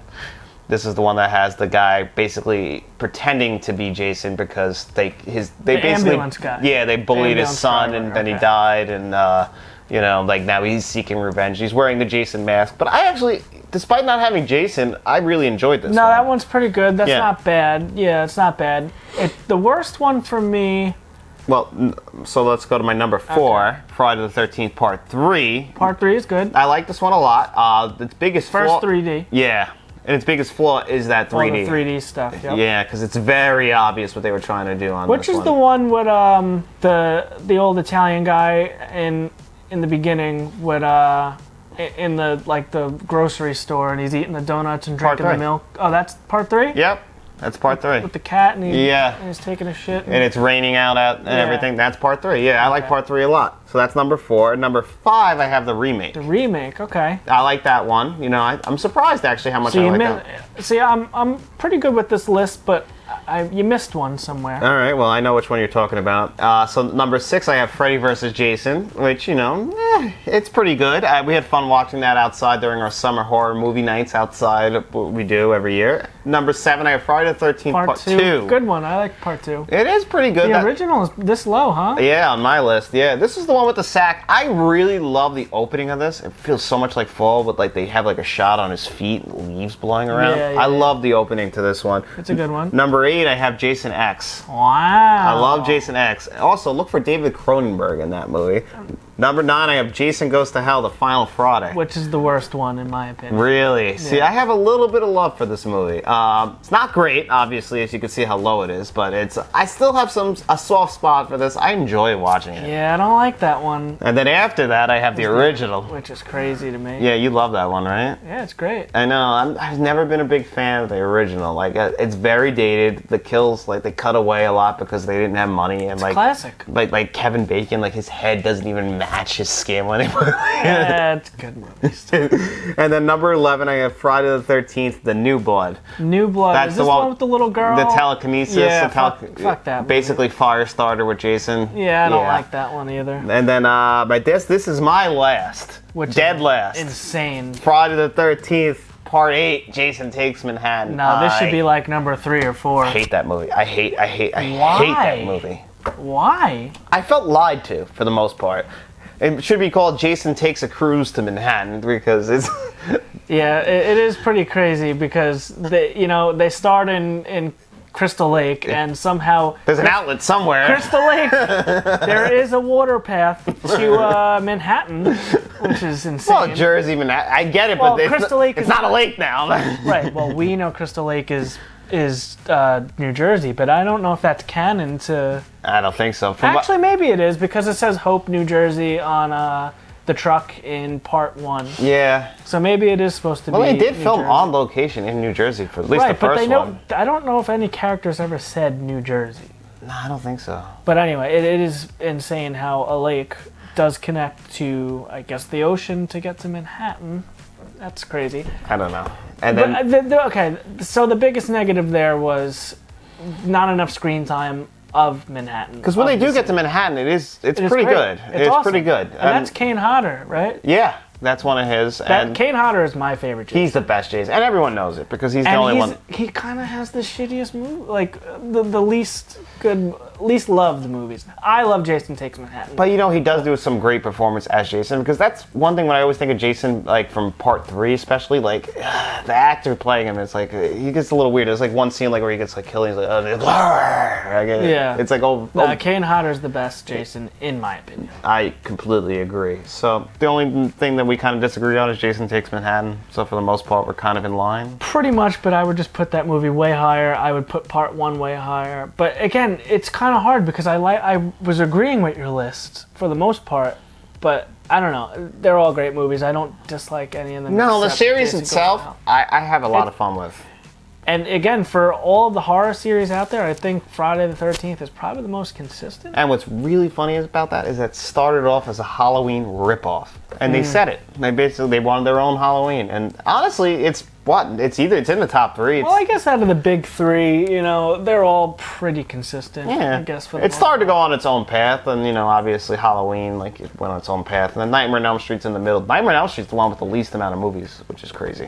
This is the one that has the guy basically pretending to be Jason because they basically ambulance guy. Yeah, they bullied his Ambulance son driver, and then he okay. died and like now he's seeking revenge. He's wearing the Jason mask, but I actually, despite not having Jason, I really enjoyed this. No, one. that one's pretty good. That's Yeah. not bad. Yeah, it's not bad. The worst one for me. Well, so let's go to my number 4, Okay. Friday the 13th, Part 3. Part 3 is good. I like this one a lot. Its biggest First flaw, 3D. Yeah, and its biggest flaw is that 3D. All the 3D stuff. Yep. Yeah, because it's very obvious what they were trying to do on Which this is the one with the old Italian guy in the beginning with in the grocery store and he's eating the donuts and Part drinking the 3. milk. Oh, that's Part 3? Yep, that's Part 3. With the cat and, Yeah. and he's taking a shit. And it's raining out and everything. That's Part 3. Yeah, I like Okay. Part 3 a lot. So that's number 4. Number 5, I have the remake. The remake, okay. I like that one. You know, I'm surprised actually how much So I you like mi- that. See, I'm pretty good with this list, but you missed one somewhere. All right, well, I know which one you're talking about. So number 6, I have Freddy versus Jason, which, it's pretty good. We had fun watching that outside during our summer horror movie nights outside, what we do every year. Number 7, I have Friday the 13th Part 2. Good one. I like Part 2. It is pretty good. The original is this low, huh? Yeah, on my list. Yeah, this is the one with the sack. I really love the opening of this. It feels so much like fall, but like they have like a shot on his feet and leaves blowing around. Yeah, I love the opening to this one. It's a good one. Number 8, I have Jason X. Wow. I love Jason X. Also, look for David Cronenberg in that movie. Number 9, I have Jason Goes to Hell, The Final Friday. Which is the worst one, in my opinion. Really? See, I have a little bit of love for this movie. It's not great, obviously, as you can see how low it is, but I still have a soft spot for this. I enjoy watching it. Yeah, I don't like that one, And then after that, I have the original. which is crazy to me. Yeah, you love that one, right? Yeah, it's great. I know. I've never been a big fan of the original. Like, it's very dated. The kills, like, they cut away a lot because they didn't have money, and like Classic. like Kevin Bacon, like his head doesn't even match his skin anymore. Yeah, it's good movies. And then number 11, I have Friday the 13th, The New Blood. New Blood. That's Is the this one- one with the little girl? The telekinesis. Yeah, the fuck that movie. Basically, Firestarter with Jason. Yeah, I don't like that one either. And then, but this is my last. Which Dead is last. Insane. Friday the 13th, Part 8, Jason Takes Manhattan. No, this should be like number 3 or 4. I hate that movie. I hate Why? that movie. Why? I felt lied to for the most part. It should be called Jason Takes a Cruise to Manhattan because it's. Yeah, it is pretty crazy because they start in Crystal Lake and somehow There's an outlet somewhere. Crystal Lake there is a water path to Manhattan, which is insane. Well, Jersey, Manhattan. I get it, Well, but Crystal Lake it's is not a not- lake now. Right. Well, we know Crystal Lake is New Jersey, but I don't know if that's canon to. I don't think so. Actually, maybe it is because it says Hope, New Jersey on the truck in Part 1. Yeah. So maybe it is supposed to Well, be. they did New film Jersey. on location in New Jersey for at least Right, the but first one. I don't know if any characters ever said New Jersey. No, I don't think so. But anyway, it is insane how a lake does connect to, I guess, the ocean to get to Manhattan. That's crazy. I don't know. And then But, okay, so the biggest negative there was not enough screen time of Manhattan. because when they do get to Manhattan, it's It is pretty great. good. It's awesome. pretty good. And that's Kane Hodder, right? Yeah, that's one of his. And Kane Hodder is my favorite Jason. he's the best Jason, and everyone knows it because he's the only one. He kind of has the shittiest movie, like the least good, least loved movies. I love Jason Takes Manhattan. But he does do some great performance as Jason because that's one thing when I always think of Jason, like from Part 3 especially, like the actor playing him, it's like he gets a little weird. There's like one scene like where he gets like killed, and he's like, Yeah. it's like Kane Hodder's the best Jason, in my opinion. I completely agree. So the only thing that we kind of disagree on is Jason Takes Manhattan. So for the most part, we're kind of in line. Pretty much, but I would just put that movie way higher. I would put Part 1 way higher. But again, it's kind of hard because I was agreeing with your list for the most part, but I don't know. They're all great movies. I don't dislike any of them. No, the except series Jason Goes to itself, Hell. I have a lot of fun with. And again, for all the horror series out there, I think Friday the 13th is probably the most consistent. And what's really funny about that is that it started off as a Halloween ripoff. And they said it. They wanted their own Halloween. And honestly, it's in the top 3. Well, I guess out of the big 3, they're all pretty consistent. yeah. I guess for the it started to go on its own path, and obviously Halloween, like it went on its own path, and then Nightmare on Elm Street's in the middle. Nightmare on Elm Street's the one with the least amount of movies, which is crazy.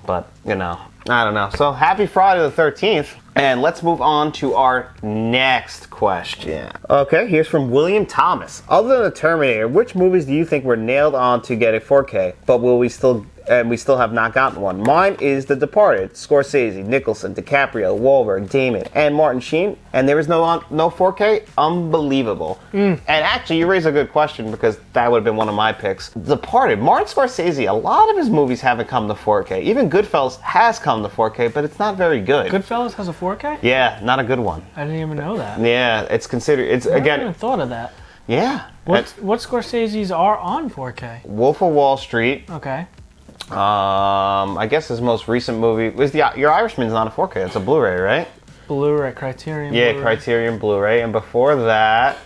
But, you know, I don't know. So happy Friday the 13th. And let's move on to our next question. Okay, here's from William Thomas. Other than the Terminator, which movies do you think were nailed on to get a 4K, but we still have not gotten one? Mine is The Departed, Scorsese, Nicholson, DiCaprio, Wahlberg, Damon, and Martin Sheen. And there is no 4K? Unbelievable. And actually, you raise a good question because that would have been one of my picks. Departed, Martin Scorsese, a lot of his movies haven't come to 4K. Even Goodfellas has come to 4K, but it's not very good. Goodfellas has a 4K? Yeah, not a good one. I didn't even know that. Yeah, it's considered. It's I again. never even thought of that. Yeah. What Scorsese's are on 4K? Wolf of Wall Street. Okay. I guess his most recent movie was Your Irishman's not a 4K. It's a Blu-ray, right? Blu-ray, Criterion. Yeah, Blu-ray. Criterion Blu-ray. And before that,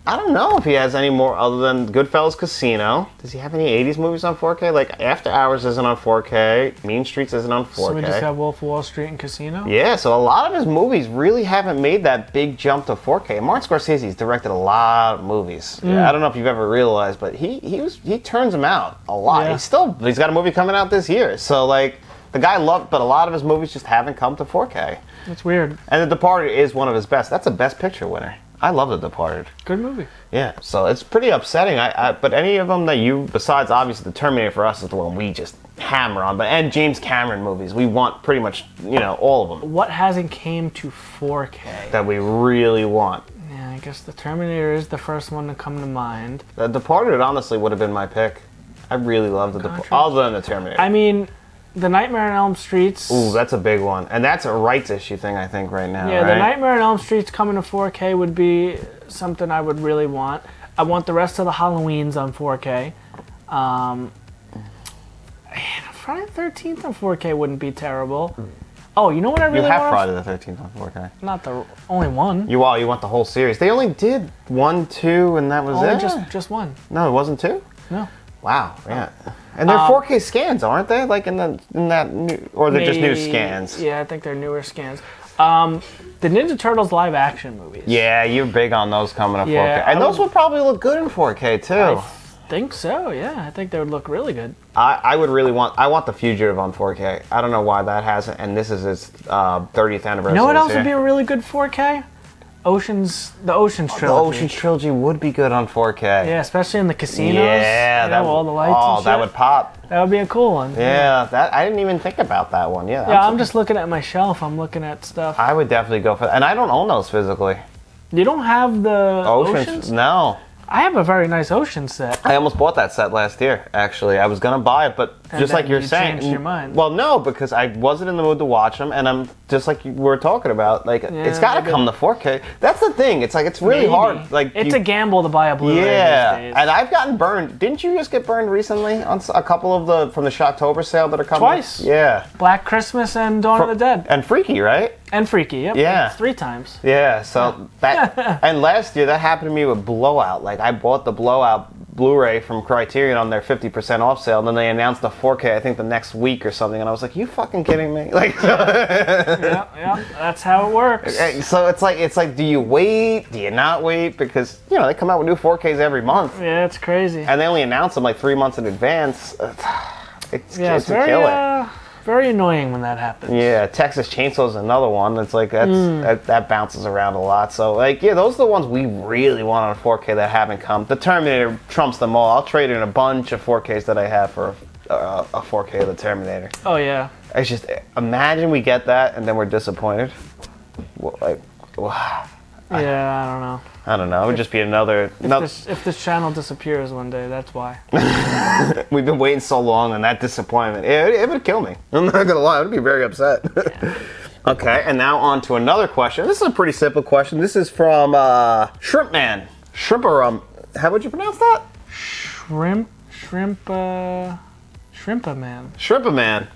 I don't know if he has any more other than Goodfellas Casino. Does he have any 80s movies on 4K? Like After Hours isn't on 4K. Mean Streets isn't on 4K. So we just have Wolf of Wall Street and Casino? Yeah, so a lot of his movies really haven't made that big jump to 4K. Martin Scorsese's directed a lot of movies. Yeah, I don't know if you've ever realized, but he turns them out a lot. Yeah. He's got a movie coming out this year. So like the guy loved, but a lot of his movies just haven't come to 4K. That's weird. And The Departed is one of his best. That's a Best Picture winner. I love The Departed. Good movie. Yeah, so it's pretty upsetting. But any of them that you, besides obviously The Terminator for us is the one we just hammer on, and James Cameron movies, we want pretty much, all of them What hasn't came to 4K? that we really want. Yeah, I guess The Terminator is the first one to come to mind. The Departed honestly would have been my pick. I really love The Departed, other than The Terminator. I mean, The Nightmare on Elm Street's... Ooh, that's a big one. And that's a rights issue thing, I think, right now, Yeah, right? The Nightmare on Elm Street's coming to 4K would be something I would really want. I want the rest of the Halloweens on 4K. Friday the 13th on 4K wouldn't be terrible. Oh, you know what I really You have want? Friday the 13th on 4K. Not the only one. You want the whole series. They only did 1, 2, and that was Only it? just one. No, it wasn't 2? No. Wow, yeah. And they're 4K scans, aren't they? Like in that new, or they're just new scans? Yeah, I think they're newer scans. The Ninja Turtles live action movies. Yeah, you're big on those coming to Yeah, 4K. And those would probably look good in 4K too. I think so, yeah. I think they would look really good. I want The Fugitive on 4K. I don't know why that hasn't, and this is its 30th anniversary. You know what else this would be year. a really good 4K? The Ocean's Trilogy. The Ocean's Trilogy would be good on 4K. Yeah, especially in the casinos. Yeah, that all the lights and shit. that would pop. That would be a cool one. Yeah, that I didn't even think about that one. Yeah, Yeah, I'm just looking at my shelf. I'm looking at stuff. I would definitely go for that, and I don't own those physically. You don't have the Oceans? No. I have a very nice Ocean set. I almost bought that set last year, actually. I was going to buy it, but And just like then you're you saying... changed your mind. Well, no, because I wasn't in the mood to watch them, and I'm just like you were talking about, like, it's got to maybe. come to 4K. That's the thing. It's like, it's really Maybe. hard. Like, It's a gamble to buy a Blu-ray Yeah, these days. and I've gotten burned. Didn't you just get burned recently on a couple of from the Shocktober sale that are coming? Twice. Yeah. Black Christmas and Dawn of the Dead. And Freaky, right? And Freaky, yep. Yeah. Like 3 times. Yeah, so that... and last year, that happened to me with Blowout. Like, I bought the Blowout Blu-ray from Criterion on their 50% off sale, and then they announced the 4K, I think, the next week or something, and I was like, you fucking kidding me? Like, Yeah, that's how it works. so it's like, do you wait? Do you not wait? Because, they come out with new 4Ks every month, Yeah, it's crazy. and they only announce them like 3 months in advance. It's Yeah, it's a killer. very annoying when that happens. Yeah, Texas Chainsaw's another one. It's like that bounces around a lot. So those are the ones we really want on 4K that haven't come. The Terminator trumps them all. I'll trade in a bunch of 4Ks that I have for a 4K of the Terminator. Oh, yeah. It's just imagine we get that and then we're disappointed. Yeah, I don't know. I don't know. It would just be another. If this channel disappears one day, that's why. We've been waiting so long, and that disappointment, it would kill me. I'm not gonna lie. I would be very upset. Okay, and now on to another question. This is a pretty simple question. This is from Shrimp Man. Shrimper. How would you pronounce that? Shrimpa Man. Shrimper Man.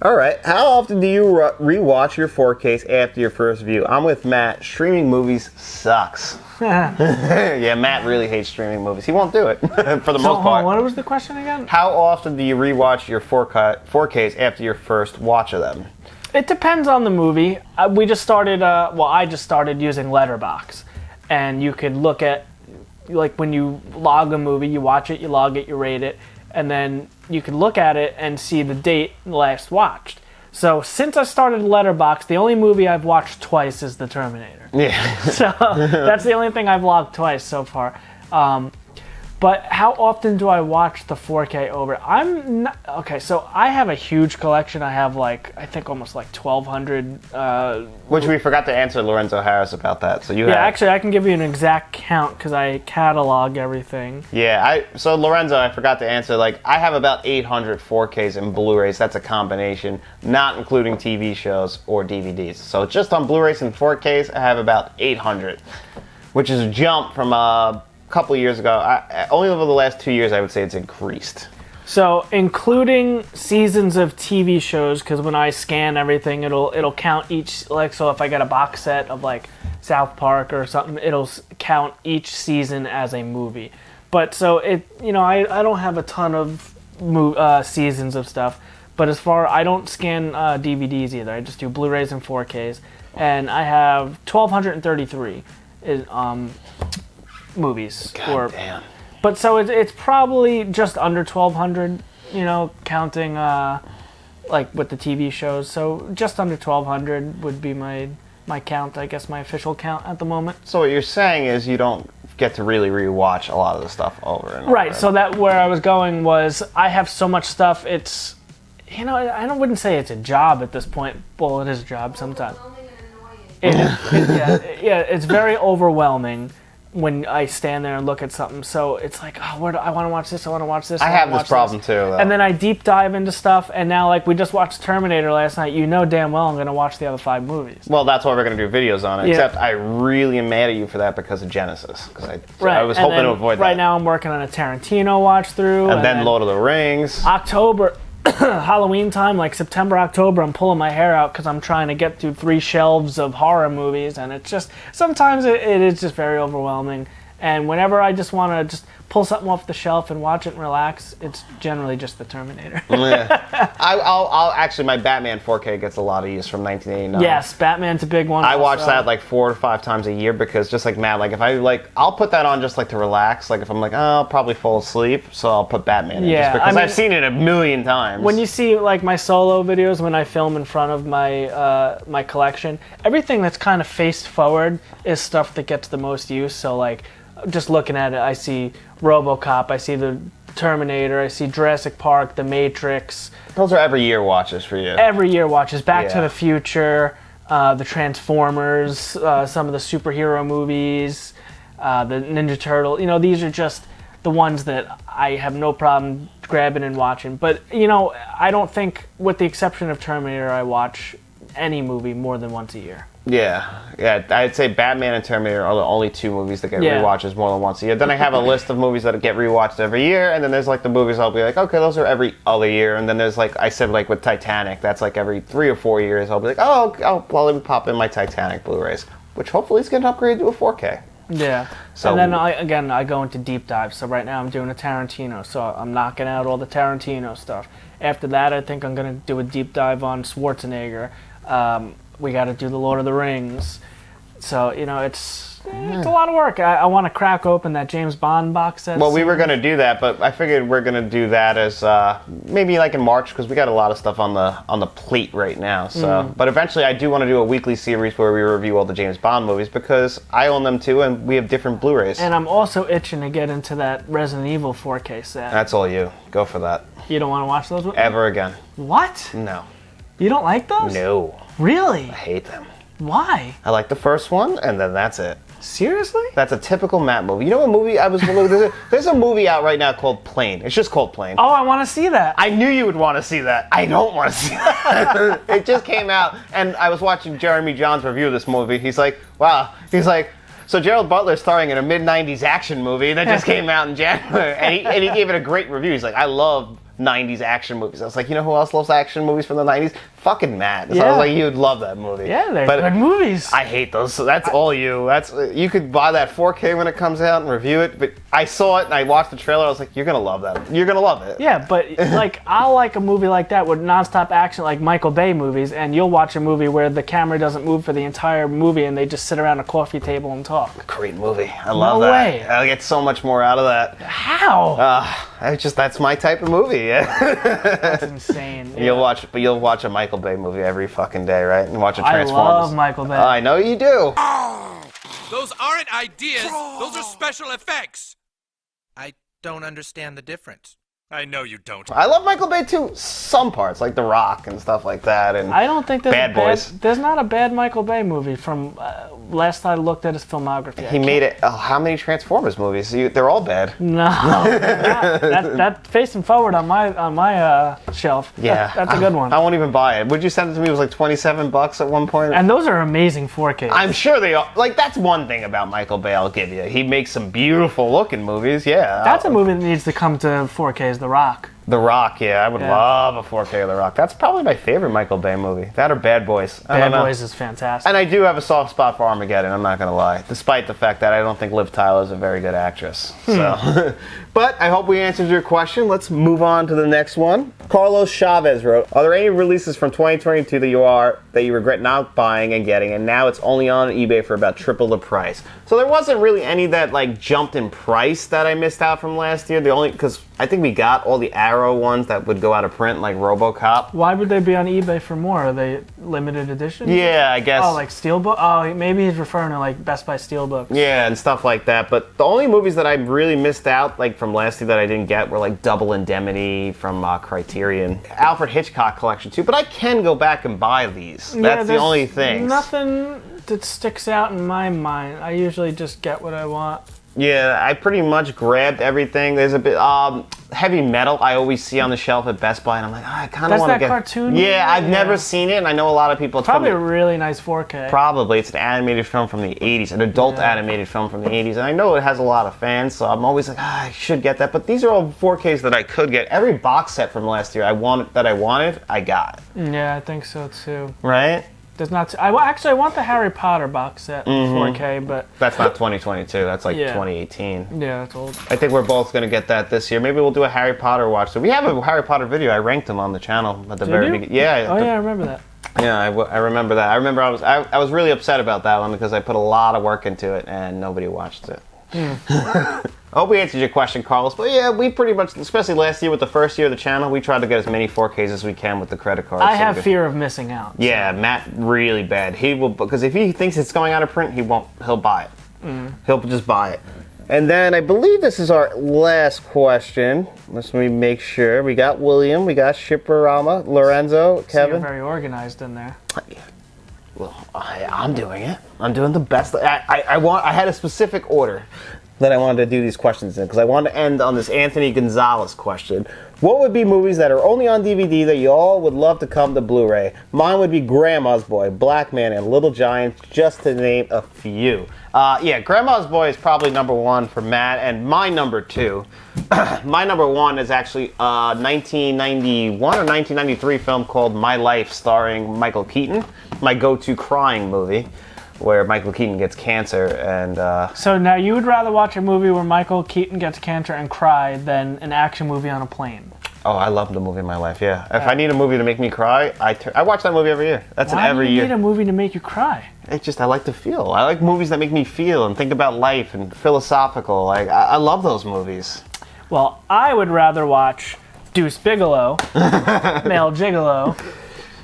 All right. How often do you rewatch your 4Ks after your first view? I'm with Matt. Streaming movies sucks. Yeah, Matt really hates streaming movies. He won't do it for the most part. What was the question again? How often do you rewatch your 4Ks after your first watch of them? It depends on the movie. I just started using Letterboxd, and you could look at, like, when you log a movie, you watch it, you log it, you rate it, and then you can look at it and see the date last watched. So since I started Letterboxd, the only movie I've watched twice is The Terminator. Yeah. So that's the only thing I've logged twice so far. But how often do I watch the 4K over? I'm not, okay, so I have a huge collection. I have I think almost 1,200. Which we forgot to answer Lorenzo Harris about that. So you Yeah, have... actually, I can give you an exact count because I catalog everything. Yeah, so Lorenzo, I forgot to answer, I have about 800 4Ks and Blu-rays. That's a combination, not including TV shows or DVDs. So just on Blu-rays and 4Ks, I have about 800, which is a jump from a couple of years ago. Only over the last 2 years, I would say it's increased. So including seasons of TV shows, because when I scan everything, it'll count each, so if I get a box set of South Park or something, it'll count each season as a movie. But so I don't have a ton of seasons of stuff. But I don't scan DVDs either. I just do Blu-rays and 4Ks, and I have 1,233 movies. God damn. But so it's probably just under 1,200, counting with the TV shows. So just under 1,200 would be my count, I guess, my official count at the moment. So what you're saying is you don't get to really rewatch a lot of the stuff over and over. Right. So that where I was going was I have so much stuff. It's I wouldn't say it's a job at this point. Well, it is a job sometimes. It's very overwhelming when I stand there and look at something. So it's I want to watch this, I want to watch this. I have this problem too, though. And then I deep dive into stuff, and now we just watched Terminator last night. Damn well I'm going to watch the other 5 movies. Well, that's why we're going to do videos on it, Yeah. except I really am mad at you for that because of Genesis. Because I was hoping to avoid that. Right now I'm working on a Tarantino watch through. And then Lord of the Rings. October, Halloween time, September, October, I'm pulling my hair out because I'm trying to get through 3 shelves of horror movies, and it's just, sometimes it is just very overwhelming. And whenever I just want to just pull something off the shelf and watch it and relax, it's generally just the Terminator. Yeah. I'll actually, my Batman 4K gets a lot of use from 1989. Yes, Batman's a big one. I watch that 4 to 5 times a year because just like Matt, if I'll put that on just to relax. If I'm I'll probably fall asleep, so I'll put Batman in just because I've seen it a million times. When you see my solo videos when I film in front of my my collection, everything that's kind of faced forward is stuff that gets the most use. So just looking at it, I see RoboCop, I see the Terminator, I see Jurassic Park, The Matrix. Those are every year watches for you. Every year watches. Back to the Future, the Transformers, some of the superhero movies, the Ninja Turtle. These are just the ones that I have no problem grabbing and watching. But, I don't think, with the exception of Terminator, I watch any movie more than once a year. Yeah, I'd say Batman and Terminator are the only 2 movies that get rewatches more than once a year. Then I have a list of movies that get rewatched every year, and then there's the movies I'll be okay, those are every other year. And then there's I said with Titanic, that's every 3 or 4 years I'll be let me pop in my Titanic Blu-rays, which hopefully is getting upgraded to a 4K. Yeah. So, and then I go into deep dives. So right now I'm doing a Tarantino, so I'm knocking out all the Tarantino stuff. After that, I think I'm going to do a deep dive on Schwarzenegger. We got to do the Lord of the Rings. So, it's a lot of work. I want to crack open that James Bond box set. Well, we were going to do that, but I figured we're going to do that as maybe in March, because we got a lot of stuff on the plate right now. So, But eventually I do want to do a weekly series where we review all the James Bond movies, because I own them too, and we have different Blu-rays. And I'm also itching to get into that Resident Evil 4K set. That's all you. Go for that. You don't want to watch those with me? Ever again. What? No. You don't like those? No. Really? I hate them. Why? I like the first one, and then that's it. Seriously? That's a typical Matt movie. You know what movie I was... there's a movie out right now called Plane. It's just called Plane. Oh, I want to see that. I knew you would want to see that. I don't want to see that. It just came out, and I was watching Jeremy John's review of this movie. He's wow. He's so Gerald Butler's starring in a mid-90s action movie that just came out in January, and he gave it a great review. He's I love 90s action movies. I was you know who else loves action movies from the 90s? Fucking Matt. So I was you'd love that movie. Yeah, they're good movies. I hate those. So that's all you. You could buy that 4K when it comes out and review it, but I saw it and I watched the trailer. I was you're going to love that. You're going to love it. Yeah, but I'll like a movie like that with nonstop action, like Michael Bay movies, and you'll watch a movie where the camera doesn't move for the entire movie and they just sit around a coffee table and talk. Great movie. I love that. No way. I get so much more out of that. How? That's my type of movie. Yeah. That's insane. Yeah. You'll watch a Michael Bay movie every fucking day, right? And watch a I Transformers. love Michael Bay. I know you do. Those aren't ideas. Those are special effects. I don't understand the difference. I know you don't. I love Michael Bay too. Some parts, like The Rock and stuff like that, and I don't think there's Bad Boys. There's not a bad Michael Bay movie from last I looked at his filmography. He made it. Oh, how many Transformers movies? They're all bad. No, that facing forward on my shelf. Yeah, that's a good one. I won't even buy it. Would you send it to me? It was like $27 at one point. And those are amazing 4Ks. I'm sure they are. Like, that's one thing about Michael Bay. I'll give you. He makes some beautiful looking movies. Yeah, That's a movie that needs to come to 4K. Is The Rock. The Rock, yeah, I would love a 4K of The Rock. That's probably my favorite Michael Bay movie. That or Bad Boys. Bad Boys is fantastic. And I do have a soft spot for Armageddon, I'm not going to lie. Despite the fact that I don't think Liv Tyler is a very good actress. So, but I hope we answered your question. Let's move on to the next one. Carlos Chavez wrote, are there any releases from 2022 that you regret not buying and getting, and now it's only on eBay for about triple the price? So there wasn't really any that like jumped in price that I missed out from last year. The only, because I think we got all the Arrow ones that would go out of print, like RoboCop. Why would they be on eBay for more? Are they limited edition? Yeah, I guess. Oh, like Steelbook? Oh, maybe he's referring to like Best Buy Steelbooks. Yeah, and stuff like that. But the only movies that I really missed out, like from last year that I didn't get, were like Double Indemnity from Criterion, Alfred Hitchcock collection too. But I can go back and buy these. That's the only thing. Nothing that sticks out in my mind. I usually just get what I want. Yeah, I pretty much grabbed everything. There's a bit Heavy Metal I always see on the shelf at Best Buy, and I'm like, I kind of want to get. That's that cartoon? Yeah, I've never seen it, and I know a lot of people. Probably a really nice 4K. Probably. It's an animated film from the 80s, an adult animated film from the 80s, and I know it has a lot of fans, so I'm always like, I should get that. But these are all 4Ks that I could get. Every box set from last year I wanted, I got. Yeah, I think so too. Right? There's not. I want the Harry Potter box set 4K, but that's not 2022. That's like 2018. Yeah, that's old. I think we're both gonna get that this year. Maybe we'll do a Harry Potter watch. So we have a Harry Potter video. I ranked them on the channel at the very beginning. Yeah. Oh yeah, I remember that. Yeah, I remember that. I remember I was really upset about that one because I put a lot of work into it and nobody watched it. I hope we answered your question, Carlos. But yeah, we pretty much, especially last year with the first year of the channel, we tried to get as many 4Ks as we can with the credit cards. I have fear of missing out. Yeah, Matt, really bad. He will, because if he thinks it's going out of print, he'll buy it. He'll just buy it. And then I believe this is our last question. Let me make sure. We got William, we got Shipperama, Lorenzo, Kevin. You're very organized in there. Well, I'm doing it. I'm doing the best. I had a specific order that I wanted to do these questions in because I wanted to end on this Anthony Gonzalez question. What would be movies that are only on DVD that you all would love to come to Blu-ray? Mine would be Grandma's Boy, Black Man, and Little Giants, just to name a few. Yeah, Grandma's Boy is probably number one for Matt, and my number two. My number one is actually a 1991 or 1993 film called My Life, starring Michael Keaton. My go-to crying movie, where Michael Keaton gets cancer and... So now you would rather watch a movie where Michael Keaton gets cancer and cry than an action movie on a plane? Oh, I love the movie My Life, yeah. If I need a movie to make me cry, I watch that movie every year. That's an every year. Why do you need a movie to make you cry? It's just, I like to feel. I like movies that make me feel and think about life and philosophical. Like, I love those movies. Well, I would rather watch Deuce Bigalow, Male Gigolo,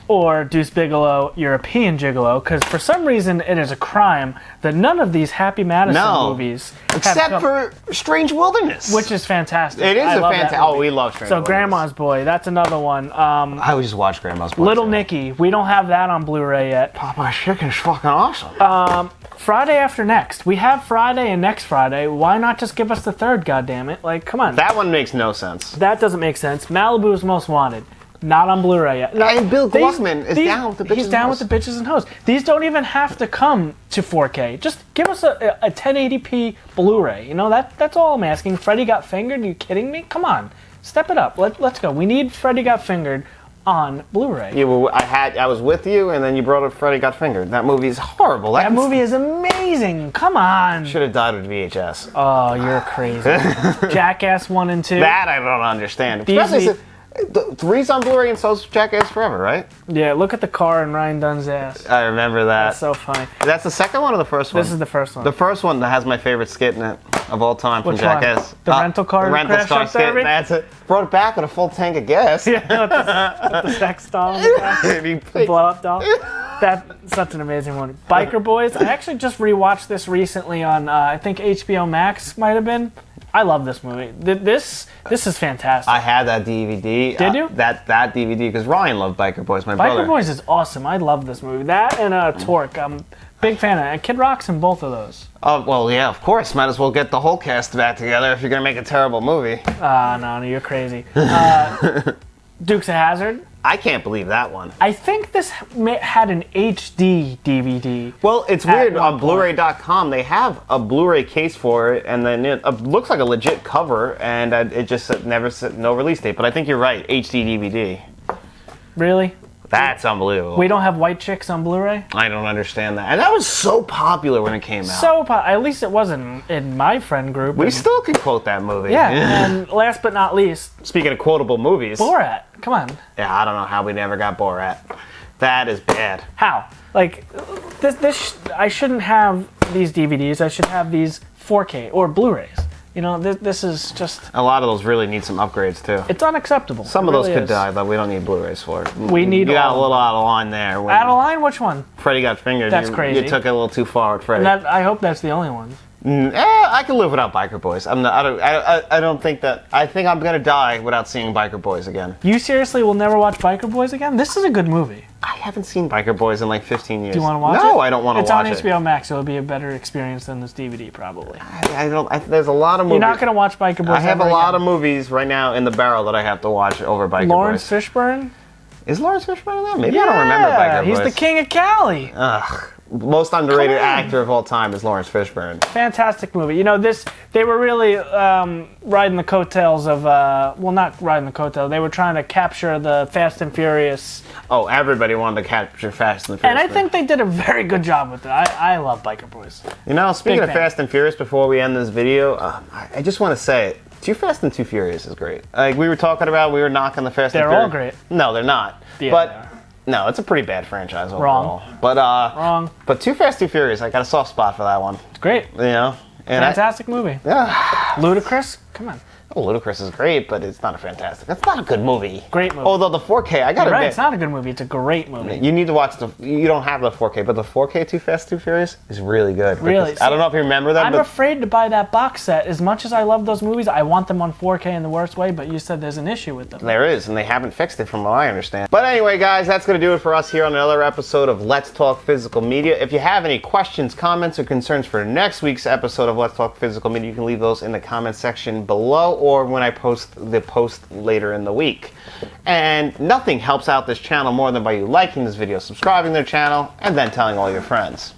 or Deuce Bigalow, European Gigolo, because for some reason it is a crime that none of these Happy Madison movies except for Strange Wilderness, which is fantastic. It is a fantastic. Oh, we love Strange Wilderness. So Grandma's Boy, that's another one. I would just watch Grandma's Boy. Little Nicky, we don't have that on Blu-ray yet. Popeye's Chicken is fucking awesome. Friday After Next. We have Friday and next Friday. Why not just give us the third? Goddammit! Like, come on. That one makes no sense. That doesn't make sense. Malibu's Most Wanted. Not on Blu-ray yet. And Bill Gluckman is down with the bitches. He's down with the bitches and hoes. These don't even have to come to 4K. Just give us a 1080p Blu-ray. You know, that's all I'm asking. Freddy Got Fingered? Are you kidding me? Come on. Step it up. Let's go. We need Freddy Got Fingered on Blu-ray. Yeah, well, I was with you, and then you brought up Freddy Got Fingered. That movie is horrible. That movie is amazing. Come on. Should have died with VHS. Oh, you're crazy. Jackass 1 and 2. That I don't understand. Especially three's on Blu-ray and so's Jackass Forever, right? Yeah, look at the car in Ryan Dunn's ass. I remember that. That's so funny. That's the second one or the first one? This is the first one. The first one that has my favorite skit in it. of all time from Which one? Jackass. The rental car The rental crash car up there, skit. Rick? That's it. Brought it back with a full tank of gas. Yeah, with the sex doll in the back. The blow up doll. That's such an amazing one. Biker Boys. I actually just rewatched this recently on I think HBO Max might have been. I love this movie. This is fantastic. I had that DVD. Did you? That DVD because Ryan loved Biker Boys, my Biker brother. Boys is awesome. I love this movie. That and Torque. I'm big fan of it. And Kid Rock's in both of those. Oh well, yeah, of course. Might as well get the whole cast back together if you're gonna make a terrible movie. No, you're crazy. Dukes of Hazzard. I can't believe that one. I think this had an HD DVD. Well, it's At weird. one On point. Blu-ray.com, they have a Blu-ray case for it, and then it looks like a legit cover, and it just said no release date. But I think you're right. HD DVD. Really? That's unbelievable. We don't have White Chicks on Blu-ray? I don't understand that. And that was so popular when it came out. At least it wasn't in my friend group. We and- still can quote that movie. Yeah, and last but not least, Speaking of quotable movies. Borat. Come on. Yeah, I don't know how we never got Borat. That is bad. How? Like, I shouldn't have these DVDs. I should have these 4K or Blu-rays. You know, this is just... A lot of those really need some upgrades, too. It's unacceptable. Some of It those really could is. die, but we don't need Blu-rays for it. We need You got all a little out of line there. When Out of line? Which one? Freddy got fingered. That's you, crazy. You took it a little too far with Freddy. I hope that's the only one. I can live without Biker Boys. I don't think that... I think I'm going to die without seeing Biker Boys again. You seriously will never watch Biker Boys again? This is a good movie. I haven't seen Biker Boys in like 15 years. Do you want to watch it? No, I don't want to watch it. It's on HBO Max, so it'll be a better experience than this DVD, probably. There's a lot of movies. You're not going to watch Biker Boys I have a ever lot again. of movies right now in the barrel that I have to watch over Biker Lawrence Boys. Fishburne? Is Lawrence Fishburne in that? Maybe I don't remember Biker He's Boys. the king of Cali. Most underrated Come on. actor of all time is Lawrence Fishburne. Fantastic movie. You know, they were really riding the coattails of, well, not riding the coattails. They were trying to capture the Fast and Furious. Oh, everybody wanted to capture Fast and the Furious. And I think they did a very good job with it. I love Biker Boys. You know, speaking Big of fan. Fast and Furious, before we end this video, I just want to say, Too Fast and Too Furious is great. Like we were talking about, we were knocking the Fast and They're Furious. all great. No, they're not. Yeah, but they are. no, it's a pretty bad franchise overall. Wrong. But Wrong. But Too Fast, Too Furious, I got a soft spot for that one. It's great. You know, and Fantastic movie. Yeah. Ludacris? Come on. Ludacris is great, but it's not a fantastic. That's not a good movie. Great movie. Although the 4K, I gotta You're right, admit, it's not a good movie. It's a great movie. you need to watch you don't have the 4K, but the 4K Too Fast, Too Furious is really good. Really? I don't know if you remember that, I'm but afraid to buy that box set. As much as I love those movies, I want them on 4K in the worst way, but you said there's an issue with them. there is, and they haven't fixed it from what I understand. But anyway, guys, that's going to do it for us here on another episode of Let's Talk Physical Media. If you have any questions, comments, or concerns for next week's episode of Let's Talk Physical Media, you can leave those in the comment section below or when I post the post later in the week. And nothing helps out this channel more than by you liking this video, subscribing to the channel, and then telling all your friends.